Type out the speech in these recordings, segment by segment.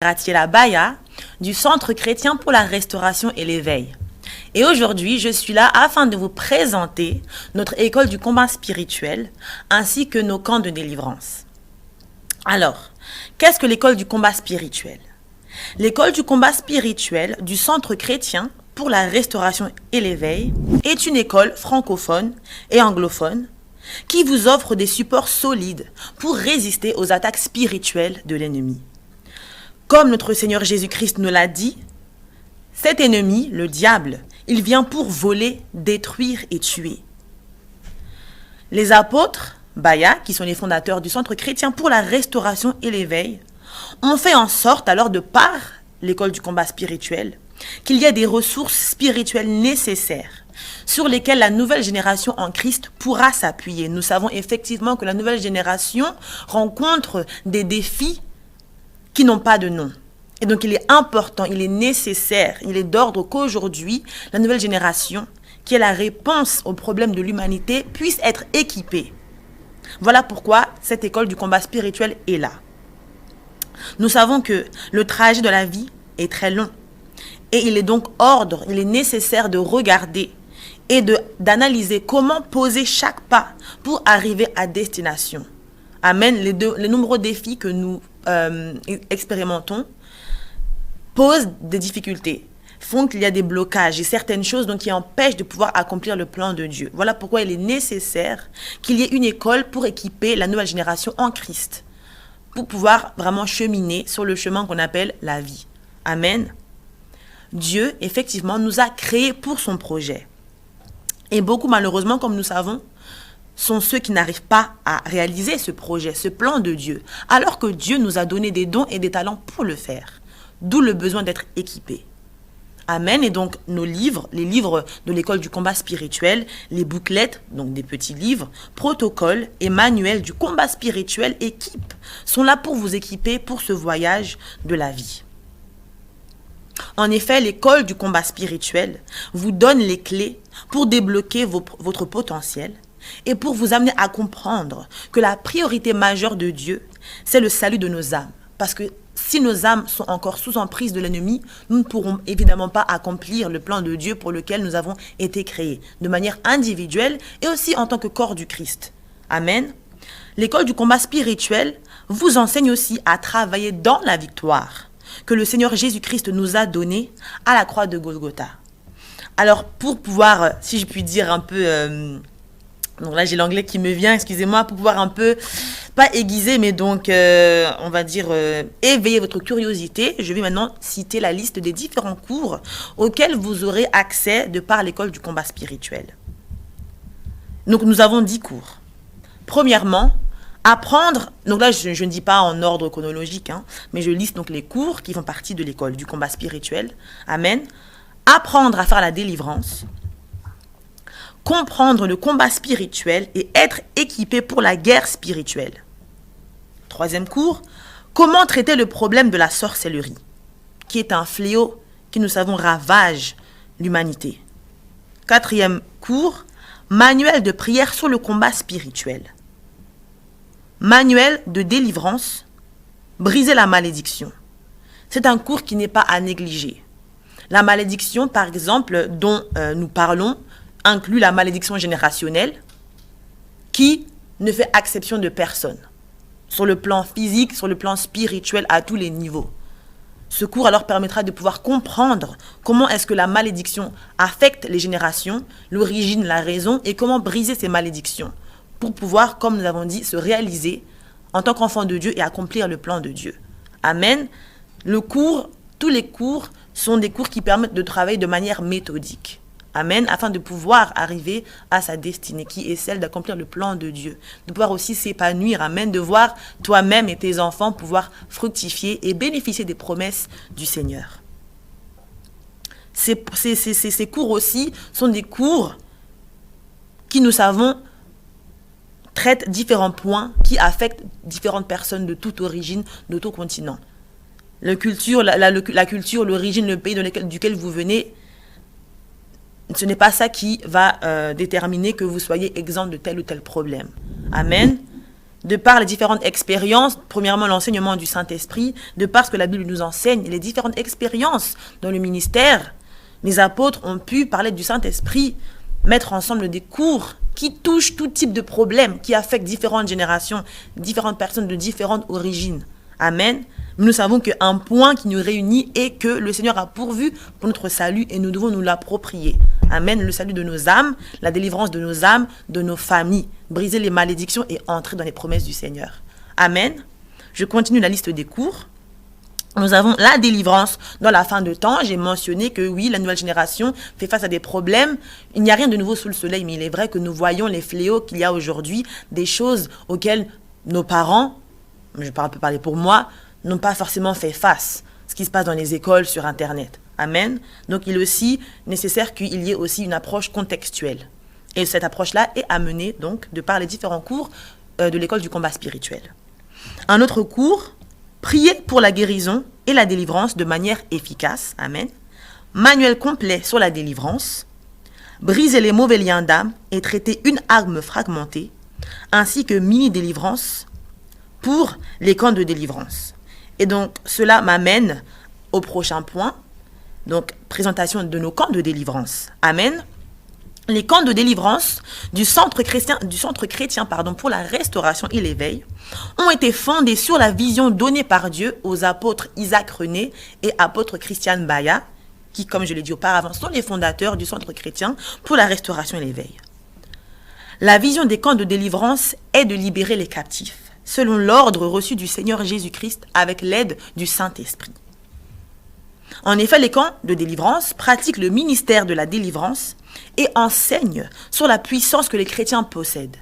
Graciela Baya du Centre chrétien pour la restauration et l'éveil. Et aujourd'hui, je suis là afin de vous présenter notre école du combat spirituel ainsi que nos camps de délivrance. Alors, qu'est-ce que l'école du combat spirituel? L'école du combat spirituel du Centre chrétien pour la restauration et l'éveil est une école francophone et anglophone qui vous offre des supports solides pour résister aux attaques spirituelles de l'ennemi. Comme notre Seigneur Jésus-Christ nous l'a dit, cet ennemi, le diable, il vient pour voler, détruire et tuer. Les apôtres, Baya, qui sont les fondateurs du Centre chrétien pour la restauration et l'éveil, ont fait en sorte, alors de par l'école du combat spirituel, qu'il y ait des ressources spirituelles nécessaires sur lesquelles la nouvelle génération en Christ pourra s'appuyer. Nous savons effectivement que la nouvelle génération rencontre des défis qui n'ont pas de nom. Et donc il est important, il est nécessaire, il est d'ordre qu'aujourd'hui, la nouvelle génération, qui est la réponse aux problèmes de l'humanité, puisse être équipée. Voilà pourquoi cette école du combat spirituel est là. Nous savons que le trajet de la vie est très long. Et il est donc il est nécessaire de regarder et d'analyser comment poser chaque pas pour arriver à destination. Amen. Les nombreux défis que nous expérimentons posent des difficultés, font qu'il y a des blocages et certaines choses donc, qui empêchent de pouvoir accomplir le plan de Dieu. Voilà pourquoi il est nécessaire qu'il y ait une école pour équiper la nouvelle génération en Christ, pour pouvoir vraiment cheminer sur le chemin qu'on appelle la vie. Amen. Dieu, effectivement, nous a créés pour son projet. Et beaucoup, malheureusement, comme nous savons, sont ceux qui n'arrivent pas à réaliser ce projet, ce plan de Dieu, alors que Dieu nous a donné des dons et des talents pour le faire. D'où le besoin d'être équipés. Amen. Et donc, nos livres, les livres de l'école du combat spirituel, les bouclettes, donc des petits livres, protocoles et manuels du combat spirituel équipe, sont là pour vous équiper pour ce voyage de la vie. En effet, l'école du combat spirituel vous donne les clés pour débloquer votre potentiel et pour vous amener à comprendre que la priorité majeure de Dieu, c'est le salut de nos âmes. Parce que si nos âmes sont encore sous emprise de l'ennemi, nous ne pourrons évidemment pas accomplir le plan de Dieu pour lequel nous avons été créés, de manière individuelle et aussi en tant que corps du Christ. Amen. L'école du combat spirituel vous enseigne aussi à travailler dans la victoire que le Seigneur Jésus-Christ nous a donnée à la croix de Golgotha. Alors, pour pouvoir, si je puis dire un peu... donc là, j'ai l'anglais qui me vient, excusez-moi, pour pouvoir un peu, pas aiguiser, mais donc, on va dire, éveiller votre curiosité. Je vais maintenant citer la liste des différents cours auxquels vous aurez accès de par l'école du combat spirituel. Donc, nous avons 10 cours. Premièrement, apprendre, donc là, je ne dis pas en ordre chronologique, mais je liste donc les cours qui font partie de l'école du combat spirituel. Amen. Apprendre à faire la délivrance. Comprendre le combat spirituel et être équipé pour la guerre spirituelle. Troisième cours, comment traiter le problème de la sorcellerie, qui est un fléau qui, nous savons, ravage l'humanité. Quatrième cours, manuel de prière sur le combat spirituel. Manuel de délivrance, briser la malédiction. C'est un cours qui n'est pas à négliger. La malédiction, par exemple, dont nous parlons, inclut la malédiction générationnelle qui ne fait exception de personne, sur le plan physique, sur le plan spirituel, à tous les niveaux. Ce cours alors permettra de pouvoir comprendre comment est-ce que la malédiction affecte les générations, l'origine, la raison et comment briser ces malédictions pour pouvoir, comme nous avons dit, se réaliser en tant qu'enfant de Dieu et accomplir le plan de Dieu. Amen. Tous les cours sont des cours qui permettent de travailler de manière méthodique. Amen, afin de pouvoir arriver à sa destinée, qui est celle d'accomplir le plan de Dieu. De pouvoir aussi s'épanouir, amen, de voir toi-même et tes enfants pouvoir fructifier et bénéficier des promesses du Seigneur. Ces cours aussi sont des cours qui, nous savons, traitent différents points qui affectent différentes personnes de toute origine, de tout continent. La culture, l'origine, le pays duquel vous venez, ce n'est pas ça qui va déterminer que vous soyez exempt de tel ou tel problème. Amen. de par les différentes expériences, premièrement l'enseignement du Saint-Esprit, de par ce que la Bible nous enseigne, les différentes expériences dans le ministère, les apôtres ont pu parler du Saint-Esprit, mettre ensemble des cours qui touchent tout type de problèmes, qui affectent différentes générations, différentes personnes de différentes origines. Amen. Nous savons qu'un point qui nous réunit est que le Seigneur a pourvu pour notre salut et nous devons nous l'approprier. Amen. Le salut de nos âmes, la délivrance de nos âmes, de nos familles, briser les malédictions et entrer dans les promesses du Seigneur. Amen. Je continue la liste des cours. Nous avons la délivrance dans la fin de temps. J'ai mentionné que oui, la nouvelle génération fait face à des problèmes. Il n'y a rien de nouveau sous le soleil, mais il est vrai que nous voyons les fléaux qu'il y a aujourd'hui, des choses auxquelles nos parents, je peux parler pour moi, n'ont pas forcément fait face. Ce qui se passe dans les écoles, sur Internet. Amen. Donc il est aussi nécessaire qu'il y ait aussi une approche contextuelle. Et cette approche-là est amenée donc de par les différents cours de l'école du combat spirituel. Un autre cours, prier pour la guérison et la délivrance de manière efficace. Amen. Manuel complet sur la délivrance. Briser les mauvais liens d'âme et traiter une arme fragmentée, ainsi que mini-délivrance pour les camps de délivrance. Et donc, cela m'amène au prochain point. Donc, présentation de nos camps de délivrance. Amen. Les camps de délivrance du centre chrétien pour la restauration et l'éveil ont été fondés sur la vision donnée par Dieu aux apôtres Isaac René et apôtre Christian Baya, qui, comme je l'ai dit auparavant, sont les fondateurs du centre chrétien pour la restauration et l'éveil. La vision des camps de délivrance est de libérer les captifs, selon l'ordre reçu du Seigneur Jésus-Christ avec l'aide du Saint-Esprit. En effet, les camps de délivrance pratiquent le ministère de la délivrance et enseignent sur la puissance que les chrétiens possèdent.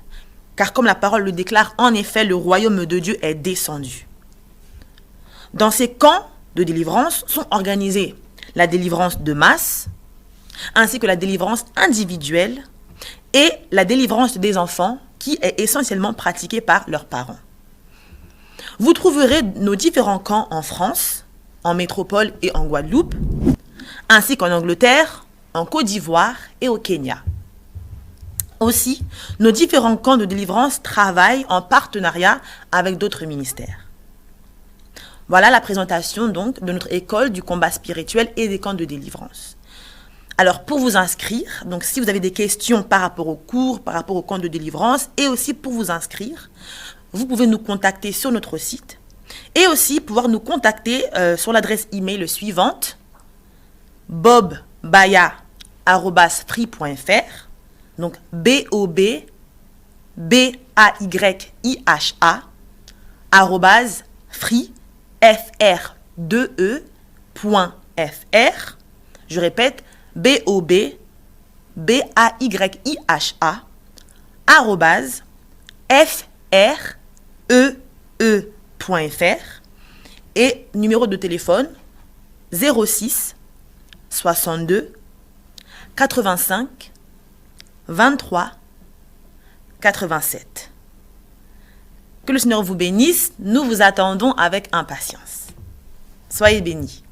Car comme la parole le déclare, en effet, le royaume de Dieu est descendu. Dans ces camps de délivrance sont organisés la délivrance de masse, ainsi que la délivrance individuelle et la délivrance des enfants, qui est essentiellement pratiquée par leurs parents. Vous trouverez nos différents camps en France, en métropole et en Guadeloupe, ainsi qu'en Angleterre, en Côte d'Ivoire et au Kenya. Aussi, nos différents camps de délivrance travaillent en partenariat avec d'autres ministères. Voilà la présentation donc de notre école du combat spirituel et des camps de délivrance. Alors pour vous inscrire, donc si vous avez des questions par rapport aux cours, par rapport aux camps de délivrance et aussi pour vous inscrire, vous pouvez nous contacter sur notre site et aussi pouvoir nous contacter sur l'adresse email suivante bobbaya@free.fr, donc BOBBAYIHA @free.fr. Je répète, BOBBAYIHA @free.fr et numéro de téléphone 06 62 85 23 87. Que le Seigneur vous bénisse, nous vous attendons avec impatience. Soyez bénis.